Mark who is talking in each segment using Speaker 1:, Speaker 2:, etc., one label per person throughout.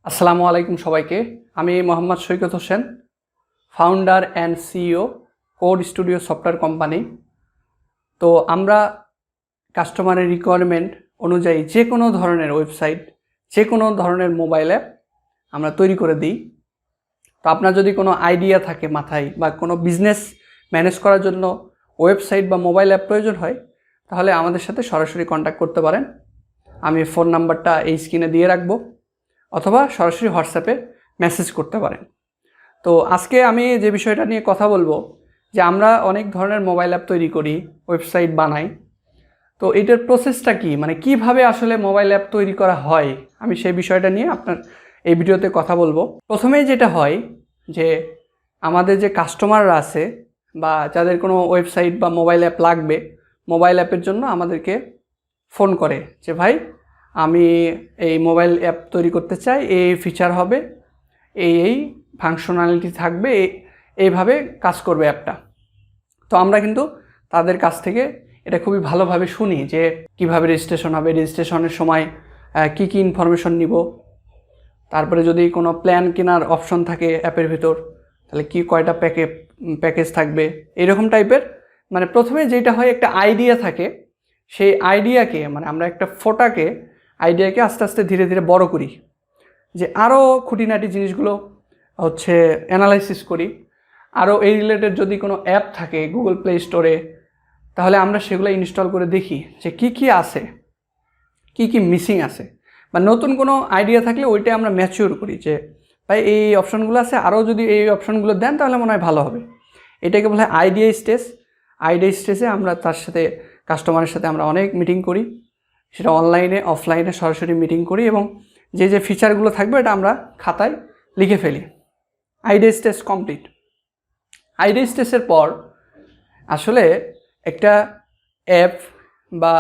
Speaker 1: আসসালামু আলাইকুম সবাইকে। আমি Mohammad Saikat Hossain, founder and CEO Code Studio software company. তো আমরা কাস্টমারের রিকোয়ারমেন্ট অনুযায়ী যে কোনো ধরনের ওয়েবসাইট, যে কোনো ধরনের মোবাইল অ্যাপ আমরা তৈরি করে দিই। তো আপনার যদি কোনো আইডিয়া থাকে মাথায় বা কোনো বিজনেস ম্যানেজ করার জন্য ওয়েবসাইট বা মোবাইল অ্যাপ প্রয়োজন হয়, তাহলে আমাদের সাথে সরাসরি কন্ট্যাক্ট করতে পারেন। আমি ফোন নাম্বারটা এই স্ক্রিনে দিয়ে রাখবো, অথবা সরাসরি হোয়াটসঅ্যাপে মেসেজ করতে পারেন। তো আজকে আমি যে বিষয়টা নিয়ে কথা বলবো, যে আমরা অনেক ধরনের মোবাইল অ্যাপ তৈরি করি, ওয়েবসাইট বানাই। তো এটার প্রসেসটা কি, মানে কিভাবে আসলে মোবাইল অ্যাপ তৈরি করা হয়, আমি সেই বিষয়টা নিয়ে আপনার এই ভিডিওতে কথা বলবো। প্রথমেই যেটা হয় যে আমাদের যে কাস্টমাররা আছে বা যাদের কোনো ওয়েবসাইট বা মোবাইল অ্যাপ লাগবে, মোবাইল অ্যাপের জন্য আমাদেরকে ফোন করে যে ভাই আমি এই মোবাইল অ্যাপ তৈরি করতে চাই, এই ফিচার হবে, এই ফাংশনালিটি থাকবে, এইভাবে কাজ করবে অ্যাপটা। তো আমরা কিন্তু তাদের কাছ থেকে এটা খুবই ভালোভাবে শুনি যে কিভাবে রেজিস্ট্রেশন হবে, রেজিস্ট্রেশনের সময় কি কি ইনফরমেশন নিব, তারপরে যদি কোনো প্ল্যান কেনার অপশন থাকে অ্যাপের ভিতর, তাহলে কি কয়টা প্যাকেজ থাকবে, এরকম টাইপের। মানে প্রথমে যেটা হয়, একটা আইডিয়া থাকে, সেই আইডিয়াকে মানে আমরা একটা আইডিয়াকে আস্তে আস্তে ধীরে ধীরে বড় করি, যে আরও খুঁটিনাটি জিনিসগুলো অ্যানালাইসিস করি। আরও এই রিলেটেড যদি কোনো অ্যাপ থাকে গুগল প্লে স্টোরে, তাহলে আমরা সেগুলো ইনস্টল করে দেখি যে কি কি আছে, কি কি মিসিং আছে, বা নতুন কোনো আইডিয়া থাকলে ওইটা আমরা ম্যাচিওর করি যে ভাই এই অপশনগুলো আছে, আরও যদি এই অপশনগুলো দেন তাহলে মনে হয় ভালো হবে। এটাকে বলা হয় আইডিয়া স্টেজ। আইডিয়া স্টেজে আমরা তার সাথে, কাস্টমারের সাথে আমরা অনেক মিটিং করি, সেটা অনলাইনে অফলাইনে সরাসরি মিটিং করি, এবং যে যে ফিচারগুলো থাকবে এটা আমরা খাতায় লিখে ফেলি। Idea stage complete. আইডিয়া স্টেজের পর আসলে একটা অ্যাপ বা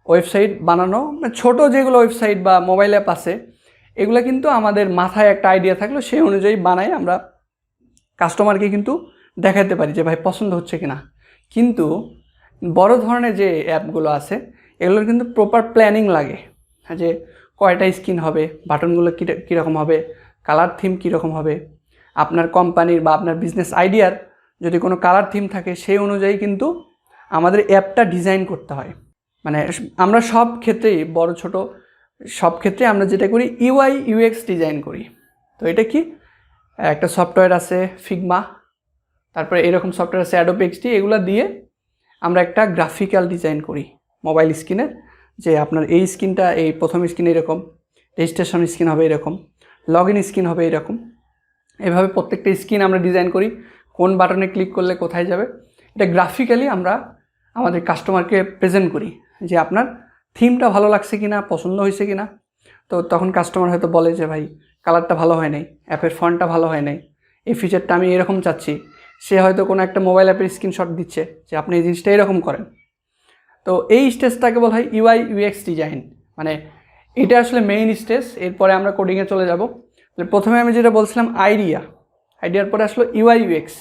Speaker 1: ওয়েবসাইট বানানো, ছোট যেগুলো ওয়েবসাইট বা মোবাইল অ্যাপ আছে, এগুলো কিন্তু আমাদের মাথায় একটা আইডিয়া থাকলো, সেই অনুযায়ী বানাই আমরা কাস্টমারকে কিন্তু দেখাতে পারি যে ভাই পছন্দ হচ্ছে কিনা। কিন্তু বড় ধরনের যে অ্যাপগুলো আছে, এগুলোর কিন্তু প্রপার প্ল্যানিং লাগে, যে কয়টা স্ক্রিন হবে, বাটনগুলো কীরকম হবে, কালার থিম কীরকম হবে, আপনার কোম্পানির বা আপনার বিজনেস আইডিয়ার যদি কোনো কালার থিম থাকে, সেই অনুযায়ী কিন্তু আমাদের অ্যাপটা ডিজাইন করতে হয়। মানে আমরা সব ক্ষেত্রেই, বড় ছোট সব ক্ষেত্রে আমরা যেটা করি, ইউআই ইউএক্স ডিজাইন করি। তো এটা কি, একটা সফটওয়্যার আছে ফিগমা, তারপরে এরকম সফটওয়্যার আছে অ্যাডোব এক্সডি, এগুলো দিয়ে আমরা একটা গ্রাফিক্যাল ডিজাইন করি মোবাইল স্ক্রিনের, যে আপনার এই স্ক্রিনটা, এই প্রথম স্ক্রিন এরকম, রেজিস্ট্রেশন স্ক্রিন হবে এরকম, লগ ইন স্ক্রিন হবে এরকম। এভাবে প্রত্যেকটা স্ক্রিন আমরা ডিজাইন করি, কোন বাটনে ক্লিক করলে কোথায় যাবে, এটা গ্রাফিক্যালি আমরা আমাদের কাস্টমারকে প্রেজেন্ট করি, যে আপনার থিমটা ভালো লাগছে কিনা, পছন্দ হয়েছে কিনা। তো তখন কাস্টমার হয়তো বলে যে ভাই কালারটা ভালো হয় নাই, অ্যাপের ফন্টটা ভালো হয় নাই, এই ফিচারটা আমি এরকম চাচ্ছি। সে হয়তো কোনো একটা মোবাইল অ্যাপের স্ক্রিনশট দিচ্ছে যে আপনি এই জিনিসটা এরকম করেন। তো এই স্টেজটাকে বলা হয় ইউআই ইউএক্স ডিজাইন। মানে এটা আসলে মেইন স্টেজ। এরপরে আমরা কোডিংয়ে চলে যাব। প্রথমে আমি যেটা বলছিলাম আইডিয়ার পরে আসলো ইউআই ইউএক্স।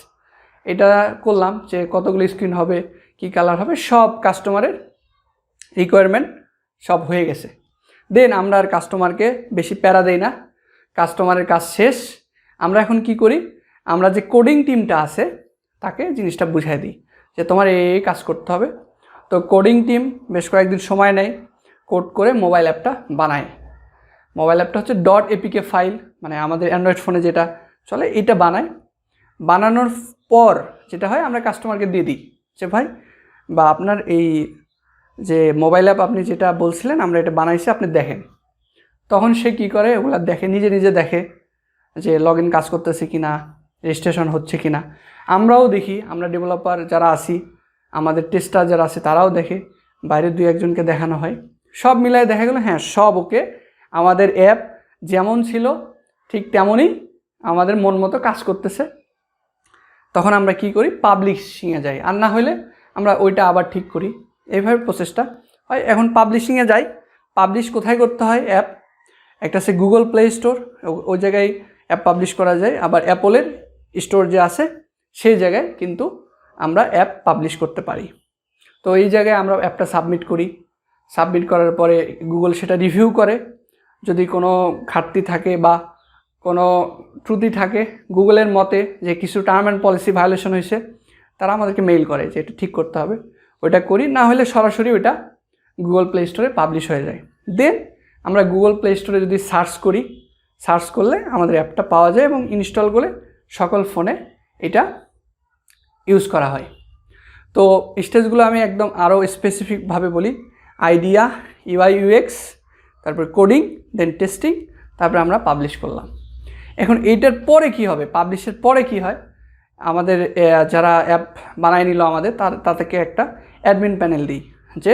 Speaker 1: এটা করলাম যে কতগুলো স্ক্রিন হবে, কি কালার হবে, সব কাস্টমারের রিকোয়ারমেন্ট সব হয়ে গেছে। দেন আমরা আর কাস্টমারকে বেশি প্যারা দেই না, কাস্টমারের কাজ শেষ। আমরা এখন কি করি, আমরা যে কোডিং টিমটা আছে তাকে জিনিসটা বুঝাই দিই যে তোমার এই কাজ করতে হবে। তো কোডিং টিম বেশ কয়েকদিন সময় নেয়, কোড করে মোবাইল অ্যাপটা বানায়। মোবাইল অ্যাপটা হচ্ছে .apk ফাইল, মানে আমাদের অ্যান্ড্রয়েড ফোনে যেটা চলে এটা বানায়। বানানোর পর যেটা হয়, আমরা কাস্টমারকে দিয়ে দিই যে ভাই বা আপনার এই যে মোবাইল অ্যাপ আপনি যেটা বলছিলেন আমরা এটা বানাইছি, আপনি দেখেন। তখন সে কি করে, ওগুলা দেখে, নিজে নিজে দেখে যে লগ ইন কাজ করতেছে কিনা, রেজিস্ট্রেশন হচ্ছে কিনা। আমরাও দেখি, আমরা ডেভেলপার যারা আছি, আমাদের টেস্টার যারা আছে তারাও দেখে, বাইরে 2-1জনকে দেখানো হয়। সব মিলাই দেখা গেলো হ্যাঁ সব ওকে, আমাদের অ্যাপ যেমন ছিল ঠিক তেমনই আমাদের মন মতো কাজ করতেছে। তখন আমরা কি করি, পাবলিশিংয়ে যাই, আর না হলে আমরা ওইটা আবার ঠিক করি। এইভাবে প্রসেসটা হয়। এখন পাবলিশিংয়ে যাই। পাবলিশ কোথায় করতে হয়, অ্যাপ একটা আছে গুগল প্লে স্টোর, ওই জায়গায় অ্যাপ পাবলিশ করা যায়। আবার অ্যাপলের স্টোর যে আছে সেই জায়গায় কিন্তু আমরা অ্যাপ পাবলিশ করতে পারি। তো এই জায়গায় আমরা অ্যাপটা সাবমিট করি। সাবমিট করার পরে গুগল সেটা রিভিউ করে, যদি কোনো ঘাটতি থাকে বা কোনো ত্রুটি থাকে গুগলের মতে যে কিছু টার্ম অ্যান্ড পলিসি ভায়োলেশন হয়েছে, তারা আমাদেরকে মেইল করে যে এটা ঠিক করতে হবে, ওইটা করি, না হলে সরাসরি ওইটা গুগল প্লে স্টোরে পাবলিশ হয়ে যায়। দেন আমরা গুগল প্লে স্টোরে যদি সার্চ করি, সার্চ করলে আমাদের অ্যাপটা পাওয়া যায় এবং ইনস্টল করে সকল ফোনে এটা ইউজ করা হয়। তো স্টেজগুলো আমি একদম আরও স্পেসিফিকভাবে বলি, আইডিয়া, ইউআই ইউএক্স, তারপর কোডিং, দেন টেস্টিং, তারপরে আমরা পাবলিশ করলাম। এখন এইটার পরে কি হবে, পাবলিশের পরে কি হয়, আমাদের যারা অ্যাপ বানায় নিল আমাদের তাদেরকে একটা অ্যাডমিন প্যানেল দিই, যে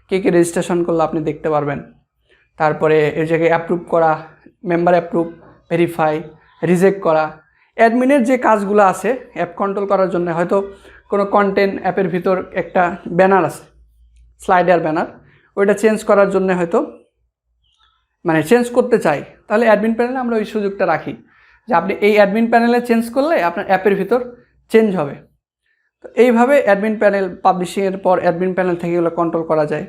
Speaker 1: কে কে রেজিস্ট্রেশন করলে আপনি দেখতে পারবেন। তারপরে এই জায়গায় অ্যাপ্রুভ করা, মেম্বার অ্যাপ্রুভ, ভেরিফাই, রিজেক্ট করা, অ্যাডমিনের যে কাজগুলো আছে অ্যাপ কন্ট্রোল করার জন্য। হয়তো কোনো কন্টেন্ট অ্যাপের ভিতর একটা ব্যানার আছে, স্লাইডার ব্যানার, ওইটা চেঞ্জ করার জন্য হয়তো মানে চেঞ্জ করতে চাই, তাহলে অ্যাডমিন প্যানেলে আমরা ওই সুযোগটা রাখি যে আপনি এই অ্যাডমিন প্যানেলে চেঞ্জ করলে আপনার অ্যাপের ভিতর চেঞ্জ হবে। তো এইভাবে অ্যাডমিন প্যানেল, পাবলিশিংয়ের পর অ্যাডমিন প্যানেল থেকে এগুলো কন্ট্রোল করা যায়।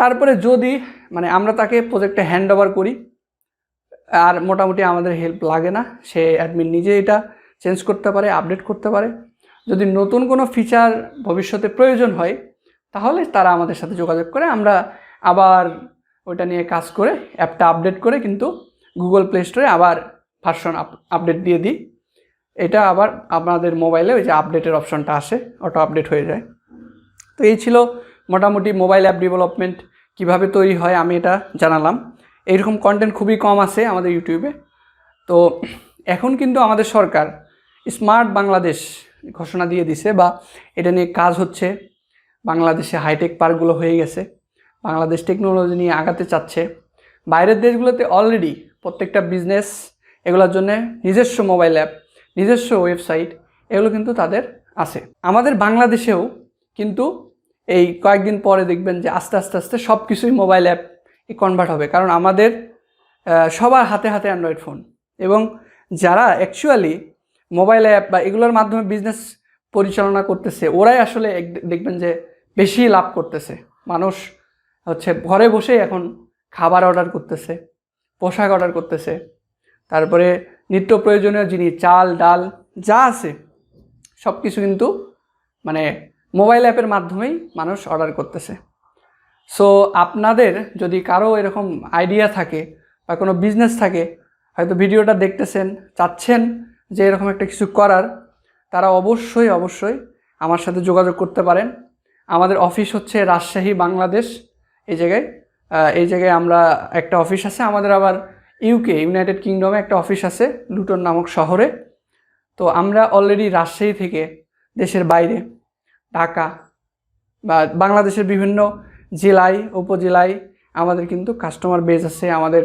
Speaker 1: তারপরে যদি মানে আমরা তাকে প্রজেক্টে হ্যান্ড ওভার করি আর মোটামুটি আমাদের হেল্প লাগে না, সে অ্যাডমিন নিজে এটা চেঞ্জ করতে পারে, আপডেট করতে পারে। যদি নতুন কোনো ফিচার ভবিষ্যতে প্রয়োজন হয় তাহলে তারা আমাদের সাথে যোগাযোগ করে, আমরা আবার ওইটা নিয়ে কাজ করে অ্যাপটা আপডেট করে কিন্তু গুগল প্লে স্টোরে আবার ভার্সন আপডেট দিয়ে দিই। এটা আবার আপনাদের মোবাইলে ওই যে আপডেটের অপশনটা আসে, অটো আপডেট হয়ে যায়। তো এই ছিল মোটামুটি মোবাইল অ্যাপ ডেভেলপমেন্ট কিভাবে তৈরি হয়, আমি এটা জানালাম। এইরকম কন্টেন্ট খুবই কম আছে আমাদের ইউটিউবে। তো এখন কিন্তু আমাদের সরকার স্মার্ট বাংলাদেশ ঘোষণা দিয়ে দিছে, বা এটা নিয়ে কাজ হচ্ছে। বাংলাদেশে হাইটেক পার্কগুলো হয়ে গেছে, বাংলাদেশ টেকনোলজি নিয়ে আগাতে চাচ্ছে। বাইরের দেশগুলোতে অলরেডি প্রত্যেকটা বিজনেস এগুলোর জন্য নিজস্ব মোবাইল অ্যাপ, নিজস্ব ওয়েবসাইট, এগুলো কিন্তু তাদের আছে। আমাদের বাংলাদেশেও কিন্তু এই কয়েকদিন পরে দেখবেন যে আস্তে আস্তে আস্তে সব কিছুই মোবাইল অ্যাপ কনভার্ট হবে, কারণ আমাদের সবার হাতে হাতে অ্যান্ড্রয়েড ফোন, এবং যারা অ্যাকচুয়ালি মোবাইল অ্যাপ বা এগুলোর মাধ্যমে বিজনেস পরিচালনা করতেছে ওরাই আসলে দেখবেন যে বেশি লাভ করতেছে। মানুষ হচ্ছে ঘরে বসেই এখন খাবার অর্ডার করতেছে, পোশাক অর্ডার করতেছে, তারপরে নিত্য প্রয়োজনীয় জিনিস, চাল ডাল যা আছে সব কিছু কিন্তু মানে মোবাইল অ্যাপের মাধ্যমেই মানুষ অর্ডার করতেছে। সো আপনাদের যদি কারো এরকম আইডিয়া থাকে বা কোনো বিজনেস থাকে, হয়তো ভিডিওটা দেখতেছেন, চাচ্ছেন যে এরকম একটা কিছু করার, তারা অবশ্যই অবশ্যই আমার সাথে যোগাযোগ করতে পারেন। আমাদের অফিস হচ্ছে রাজশাহী, বাংলাদেশ। এই জায়গায় আমরা একটা অফিস আছে আমাদের, আবার ইউনাইটেড কিংডমে একটা অফিস আছে লুটন নামক শহরে। তো আমরা অলরেডি রাজশাহী থেকে দেশের বাইরে, ঢাকা বা বাংলাদেশের বিভিন্ন জেলায়, উপজেলায় আমাদের কিন্তু কাস্টমার বেস আছে। আমাদের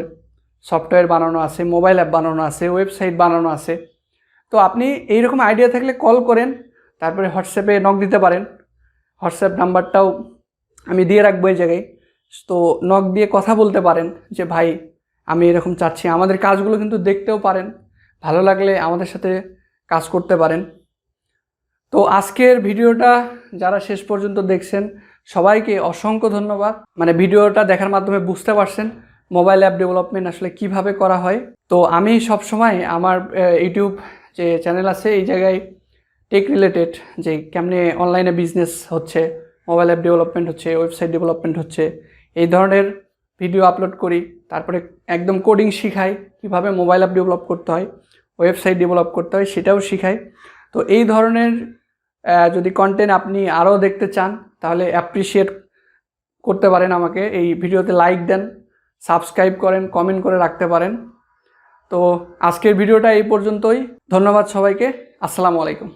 Speaker 1: সফটওয়্যার বানানো আছে, মোবাইল অ্যাপ বানানো আছে, ওয়েবসাইট বানানো আছে। তো আপনি এইরকম আইডিয়া থাকলে কল করেন, তারপরে হোয়াটসঅ্যাপে নক দিতে পারেন। হোয়াটসঅ্যাপ নাম্বারটাও আমি দিয়ে রাখবো এই জায়গায়। তো নক দিয়ে কথা বলতে পারেন যে ভাই আমি এরকম চাচ্ছি। আমাদের কাজগুলো কিন্তু দেখতেও পারেন, ভালো লাগলে আমাদের সাথে কাজ করতে পারেন। তো আজকের ভিডিওটা যারা শেষ পর্যন্ত দেখছেন সবাইকে অসংখ্য ধন্যবাদ। মানে ভিডিওটা দেখার মাধ্যমে বুঝতে পারছেন মোবাইল অ্যাপ ডেভেলপমেন্ট আসলে কিভাবে করা হয়। তো আমি সবসময় আমার ইউটিউব যে চ্যানেল আছে এই জায়গায় টেক রিলেটেড, যে কেমনে অনলাইনে বিজনেস হচ্ছে, মোবাইল অ্যাপ ডেভেলপমেন্ট হচ্ছে, ওয়েবসাইট ডেভেলপমেন্ট হচ্ছে, এই ধরনের ভিডিও আপলোড করি। তারপরে একদম কোডিং শিখাই, কিভাবে মোবাইল অ্যাপ ডেভেলপ করতে হয়, ওয়েবসাইট ডেভেলপ করতে হয় সেটাও শিখাই। তো এই ধরনের যদি কন্টেন্ট আপনি আরও দেখতে চান তাহলে অ্যাপ্রিসিয়েট করতে পারেন আমাকে, এই ভিডিওতে লাইক দেন, সাবস্ক্রাইব করেন, কমেন্ট করে রাখতে পারেন। তো আজকের ভিডিওটা এই পর্যন্তই। ধন্যবাদ সবাইকে। আসসালামু আলাইকুম।